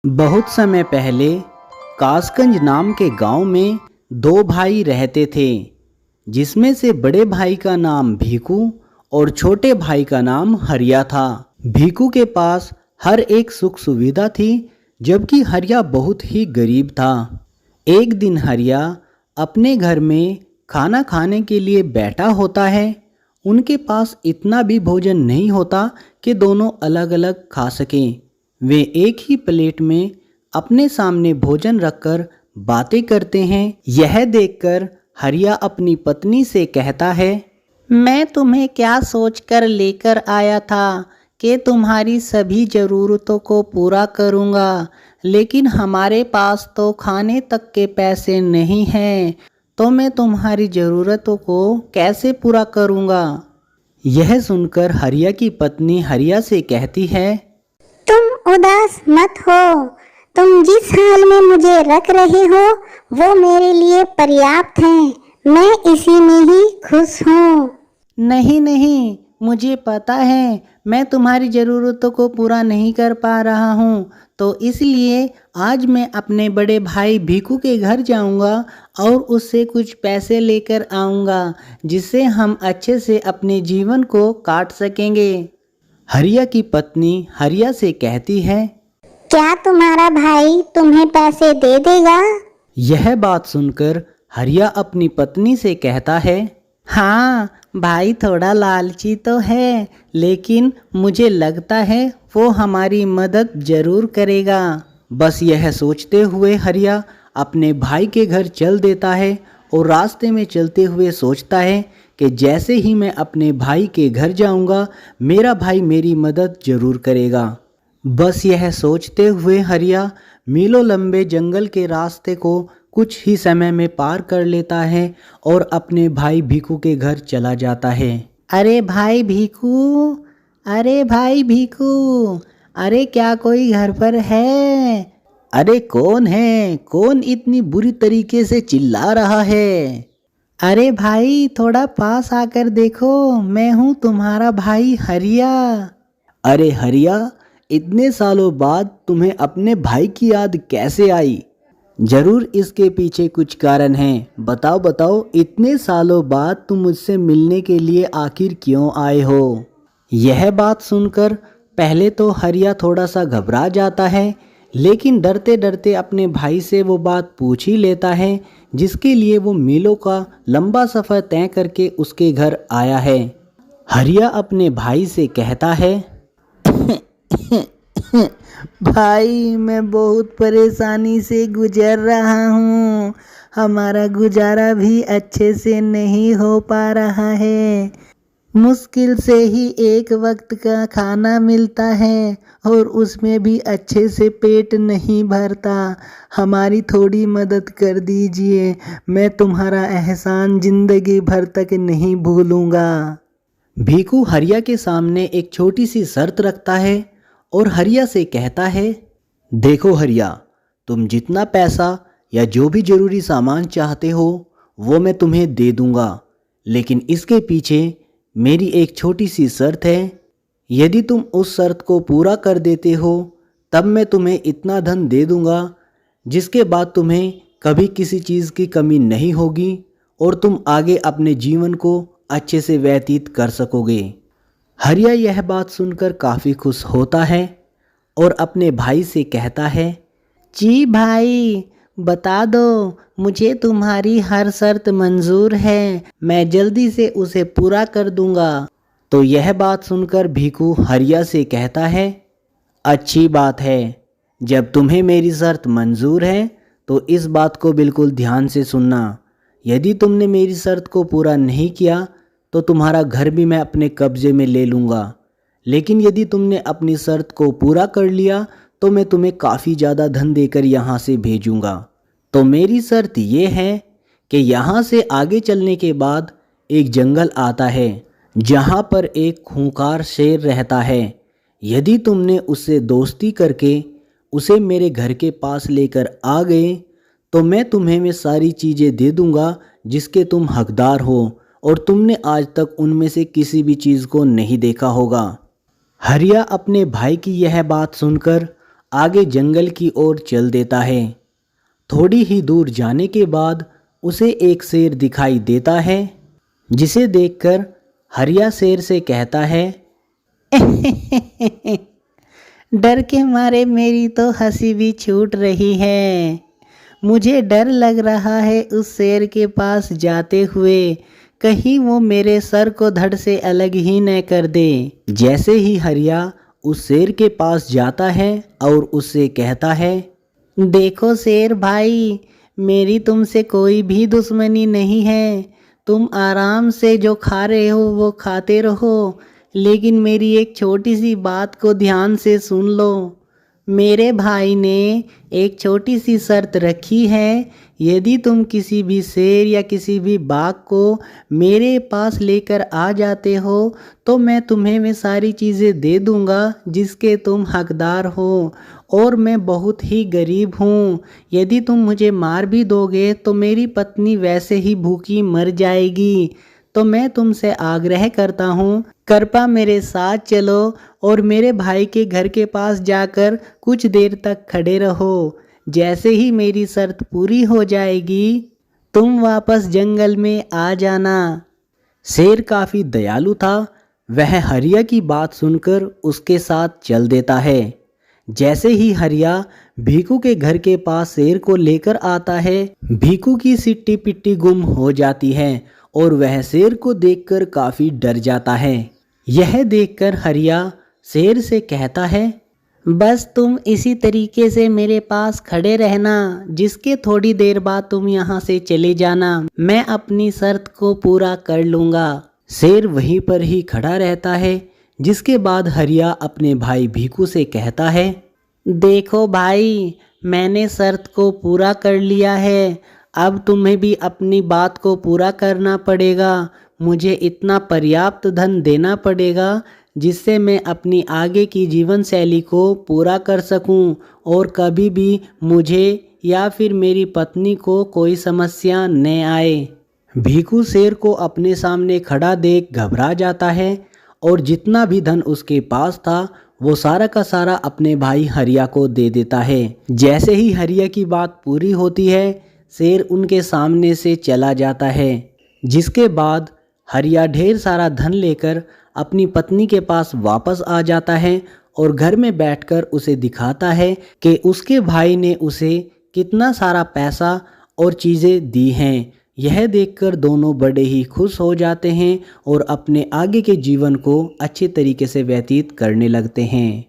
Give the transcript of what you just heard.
बहुत समय पहले कासगंज नाम के गांव में दो भाई रहते थे, जिसमें से बड़े भाई का नाम भीकू और छोटे भाई का नाम हरिया था। भीकू के पास हर एक सुख सुविधा थी, जबकि हरिया बहुत ही गरीब था। एक दिन हरिया अपने घर में खाना खाने के लिए बैठा होता है। उनके पास इतना भी भोजन नहीं होता कि दोनों अलग अलग खा सकें। वे एक ही प्लेट में अपने सामने भोजन रखकर बातें करते हैं। यह देखकर हरिया अपनी पत्नी से कहता है, मैं तुम्हें क्या सोचकर लेकर आया था कि तुम्हारी सभी ज़रूरतों को पूरा करूँगा, लेकिन हमारे पास तो खाने तक के पैसे नहीं हैं, तो मैं तुम्हारी ज़रूरतों को कैसे पूरा करूँगा। यह सुनकर हरिया की पत्नी हरिया से कहती है, तुम उदास मत हो। तुम जिस हाल में मुझे रख रहे हो वो मेरे लिए पर्याप्त है। मैं इसी में ही खुश हूँ। नहीं नहीं, मुझे पता है मैं तुम्हारी ज़रूरतों को पूरा नहीं कर पा रहा हूँ, तो इसलिए आज मैं अपने बड़े भाई भीकू के घर जाऊँगा और उससे कुछ पैसे लेकर आऊँगा, जिससे हम अच्छे से अपने जीवन को काट सकेंगे। हरिया की पत्नी हरिया से कहती है, क्या तुम्हारा भाई तुम्हें पैसे दे देगा? यह बात सुनकर हरिया अपनी पत्नी से कहता है, हाँ, भाई थोड़ा लालची तो है, लेकिन मुझे लगता है वो हमारी मदद जरूर करेगा। बस यह सोचते हुए हरिया अपने भाई के घर चल देता है और रास्ते में चलते हुए सोचता है कि जैसे ही मैं अपने भाई के घर जाऊंगा, मेरा भाई मेरी मदद जरूर करेगा। बस यह सोचते हुए हरिया मीलों लंबे जंगल के रास्ते को कुछ ही समय में पार कर लेता है और अपने भाई भीकू के घर चला जाता है। अरे भाई भीकू, अरे भाई भीकू, अरे क्या कोई घर पर है? अरे कौन है? कौन इतनी बुरी तरीके से चिल्ला रहा है? अरे भाई थोड़ा पास आकर देखो, मैं हूँ तुम्हारा भाई हरिया। अरे हरिया, इतने सालों बाद तुम्हें अपने भाई की याद कैसे आई? जरूर इसके पीछे कुछ कारण है। बताओ बताओ, इतने सालों बाद तुम मुझसे मिलने के लिए आखिर क्यों आए हो? यह बात सुनकर पहले तो हरिया थोड़ा सा घबरा जाता है, लेकिन डरते डरते अपने भाई से वो बात पूछ ही लेता है, जिसके लिए वो मीलों का लंबा सफ़र तय करके उसके घर आया है। हरिया अपने भाई से कहता है, भाई मैं बहुत परेशानी से गुजर रहा हूँ। हमारा गुजारा भी अच्छे से नहीं हो पा रहा है। मुश्किल से ही एक वक्त का खाना मिलता है और उसमें भी अच्छे से पेट नहीं भरता। हमारी थोड़ी मदद कर दीजिए, मैं तुम्हारा एहसान जिंदगी भर तक नहीं भूलूंगा। भीकू हरिया के सामने एक छोटी सी शर्त रखता है और हरिया से कहता है, देखो हरिया, तुम जितना पैसा या जो भी ज़रूरी सामान चाहते हो वो मैं तुम्हें दे दूंगा, लेकिन इसके पीछे मेरी एक छोटी सी शर्त है। यदि तुम उस शर्त को पूरा कर देते हो तब मैं तुम्हें इतना धन दे दूंगा जिसके बाद तुम्हें कभी किसी चीज़ की कमी नहीं होगी और तुम आगे अपने जीवन को अच्छे से व्यतीत कर सकोगे। हरिया यह बात सुनकर काफ़ी खुश होता है और अपने भाई से कहता है, जी भाई, बता दो, मुझे तुम्हारी हर शर्त मंजूर है, मैं जल्दी से उसे पूरा कर दूंगा। तो यह बात सुनकर भीकू हरिया से कहता है, अच्छी बात है, जब तुम्हें मेरी शर्त मंजूर है तो इस बात को बिल्कुल ध्यान से सुनना। यदि तुमने मेरी शर्त को पूरा नहीं किया तो तुम्हारा घर भी मैं अपने कब्जे में ले लूँगा, लेकिन यदि तुमने अपनी शर्त को पूरा कर लिया तो मैं तुम्हें काफ़ी ज़्यादा धन देकर यहाँ से भेजूँगा। तो मेरी शर्त ये है कि यहाँ से आगे चलने के बाद एक जंगल आता है जहाँ पर एक खूंखार शेर रहता है। यदि तुमने उससे दोस्ती करके उसे मेरे घर के पास लेकर आ गए तो मैं तुम्हें मैं सारी चीज़ें दे दूँगा जिसके तुम हकदार हो और तुमने आज तक उनमें से किसी भी चीज़ को नहीं देखा होगा। हरिया अपने भाई की यह बात सुनकर आगे जंगल की ओर चल देता है। थोड़ी ही दूर जाने के बाद उसे एक शेर दिखाई देता है, जिसे देखकर हरिया शेर से कहता है, डर के मारे मेरी तो हंसी भी छूट रही है। मुझे डर लग रहा है उस शेर के पास जाते हुए, कहीं वो मेरे सर को धड़ से अलग ही न कर दे। जैसे ही हरिया उस शेर के पास जाता है और उससे कहता है, देखो शेर भाई, मेरी तुमसे कोई भी दुश्मनी नहीं है। तुम आराम से जो खा रहे हो वो खाते रहो, लेकिन मेरी एक छोटी सी बात को ध्यान से सुन लो। मेरे भाई ने एक छोटी सी शर्त रखी है, यदि तुम किसी भी शेर या किसी भी बाघ को मेरे पास लेकर आ जाते हो तो मैं तुम्हें वे सारी चीज़ें दे दूंगा जिसके तुम हकदार हो, और मैं बहुत ही गरीब हूँ। यदि तुम मुझे मार भी दोगे तो मेरी पत्नी वैसे ही भूखी मर जाएगी। तो मैं तुमसे आग्रह करता हूँ, कृपा मेरे साथ चलो और मेरे भाई के घर के पास जाकर कुछ देर तक खड़े रहो। जैसे ही मेरी शर्त पूरी हो जाएगी तुम वापस जंगल में आ जाना। शेर काफ़ी दयालु था, वह हरिया की बात सुनकर उसके साथ चल देता है। जैसे ही हरिया भीकू के घर के पास शेर को लेकर आता है, भीकू की सिट्टी पिट्टी गुम हो जाती है और वह शेर को देखकर काफ़ी डर जाता है। यह देखकर हरिया शेर से कहता है, बस तुम इसी तरीके से मेरे पास खड़े रहना, जिसके थोड़ी देर बाद तुम यहाँ से चले जाना। मैं अपनी शर्त को पूरा कर लूँगा। शेर वहीं पर ही खड़ा रहता है, जिसके बाद हरिया अपने भाई भीकू से कहता है, देखो भाई, मैंने शर्त को पूरा कर लिया है, अब तुम्हें भी अपनी बात को पूरा करना पड़ेगा। मुझे इतना पर्याप्त धन देना पड़ेगा जिससे मैं अपनी आगे की जीवन शैली को पूरा कर सकूं और कभी भी मुझे या फिर मेरी पत्नी को कोई समस्या न आए। भीकू शेर को अपने सामने खड़ा देख घबरा जाता है और जितना भी धन उसके पास था वो सारा का सारा अपने भाई हरिया को दे देता है। जैसे ही हरिया की बात पूरी होती है, शेर उनके सामने से चला जाता है, जिसके बाद हरिया ढेर सारा धन लेकर अपनी पत्नी के पास वापस आ जाता है और घर में बैठकर उसे दिखाता है कि उसके भाई ने उसे कितना सारा पैसा और चीज़ें दी हैं। यह देखकर दोनों बड़े ही खुश हो जाते हैं और अपने आगे के जीवन को अच्छे तरीके से व्यतीत करने लगते हैं।